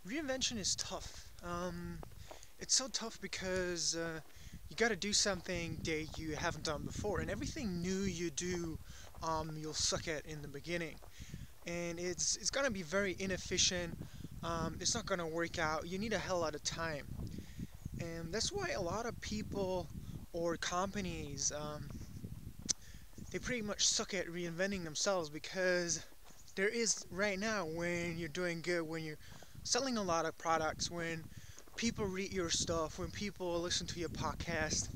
Reinvention is tough. It's so tough because you got to do something that you haven't done before, and everything new you do, you'll suck at in the beginning, and it's gonna be very inefficient. It's not gonna work out. You need a hell lot of time, and that's why a lot of people or companies they pretty much suck at reinventing themselves because there is right now when you're doing good, when you're selling a lot of products, when people read your stuff, when people listen to your podcast,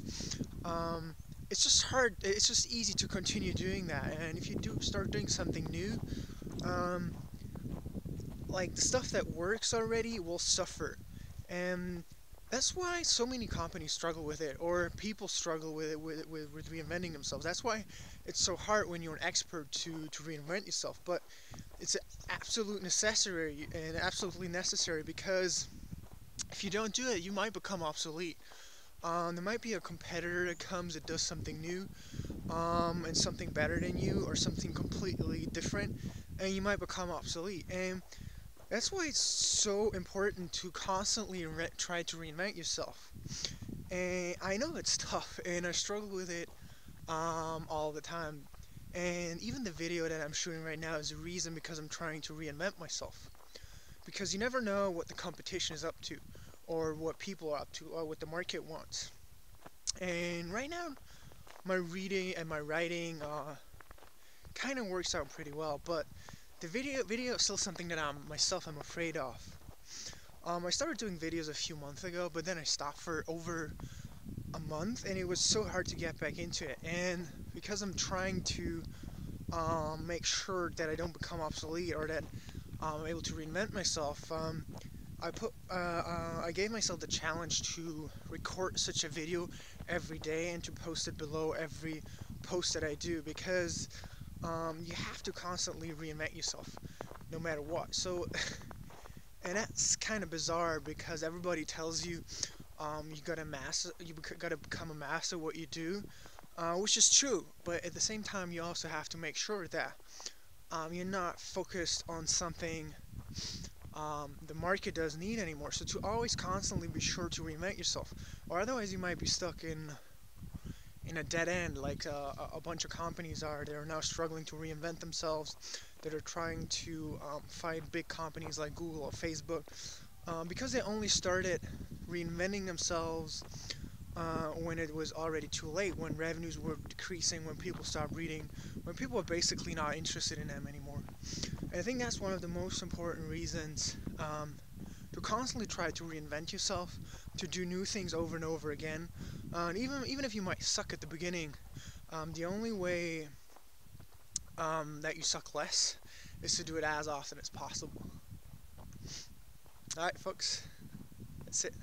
um, it's just hard. It's just easy to continue doing that. And if you do start doing something new, um, like the stuff that works already will suffer. And that's why so many companies struggle with it, or people struggle with it, with reinventing themselves. That's why it's so hard when you're an expert to reinvent yourself. But it's an absolute necessary and absolutely necessary because if you don't do it, you might become obsolete. There might be a competitor that comes that does something new, and something better than you, or something completely different, and you might become obsolete. And that's why it's so important to constantly try to reinvent yourself. And I know it's tough, and I struggle with it all the time. And even the video that I'm shooting right now is a reason because I'm trying to reinvent myself. Because you never know what the competition is up to, or what people are up to, or what the market wants. And right now, my reading and my writing kind of works out pretty well, but the video is still something that I'm afraid of. I started doing videos a few months ago, but then I stopped for over a month, and it was so hard to get back into it. And because I'm trying to make sure that I don't become obsolete or that I'm able to reinvent myself, I gave myself the challenge to record such a video every day and to post it below every post that I do because you have to constantly reinvent yourself no matter what. So, and that's kind of bizarre because everybody tells you you gotta become a master of what you do, which is true. But at the same time, you also have to make sure that you're not focused on something the market doesn't need anymore. So to always constantly be sure to reinvent yourself, or otherwise you might be stuck in a dead end, like a bunch of companies are. They're now struggling to reinvent themselves. That are trying to fight big companies like Google or Facebook because they only started reinventing themselves when it was already too late, when revenues were decreasing, when people stopped reading, when people were basically not interested in them anymore. And I think that's one of the most important reasons to constantly try to reinvent yourself, to do new things over and over again. And even if you might suck at the beginning, the only way that you suck less is to do it as often as possible. Alright, folks, that's it.